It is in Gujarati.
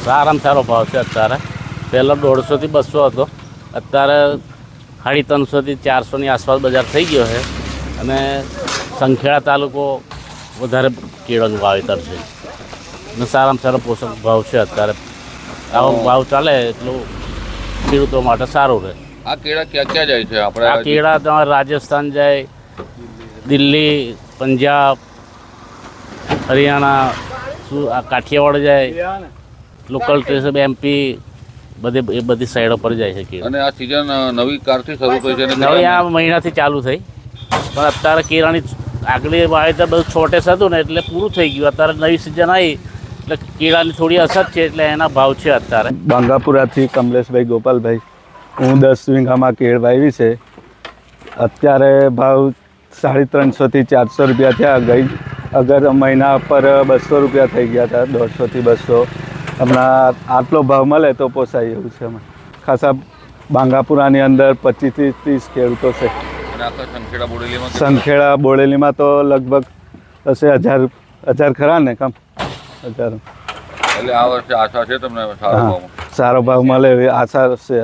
સારામાં સારો ભાવ છે અત્યારે. પહેલાં 150 થી 200 હતો, અત્યારે 350 થી 400ની આસપાસ બજાર થઈ ગયો છે. અને સંખેડા તાલુકો વધારે કેળાનું વાવેતર છે અને સારામાં સારો પોષક ભાવ છે અત્યારે. આવો ભાવ ચાલે એટલું ખેડૂતો માટે સારું રહે. આ કેળા ક્યાં ક્યાં જાય છે આપણે? આ કેળા તમારે રાજસ્થાન જાય, દિલ્હી, પંજાબ, હરિયાણા, આ કાઠિયાવાડ જાય, લોકલ ટ્રેસ MP એ બધી સાઈડો પર જાય છે કેળા. અને આ સિઝન નવી કારથી શરૂ થઈ છે અને નવી આ મહિનાથી ચાલુ થઈ, પણ અત્યારે કેળાની આગલી વાવેતર બધું છોટેસ હતું ને એટલે પૂરું થઈ ગયું. અત્યારે નવી સિઝન આવી એટલે કેળાની થોડી અસર છે એટલે એના ભાવ છે અત્યારે. બાંગાપુરાથી કમલેશભાઈ ગોપાલભાઈ. હું 10 વીઘામાં કેળ વાવી છે. અત્યારે ભાવ 350 થી 400 રૂપિયા થયા. ગઈ અગર મહિના પર 200 રૂપિયા થઈ ગયા હતા, 150 થી 200. હમણાં આટલો ભાવ મળે તો પોસાય એવું છે. અમે ખાસા બાંગાપુરાની અંદર 25 થી 30 ખેડૂતો છે. સંખેડા બોડેલીમાં તો લગભગ હશે 1000 ખરા ને, કમ 1000. એટલે આ વર્ષે આશા છે તમને સારો ભાવ મળે એવી આશા છે.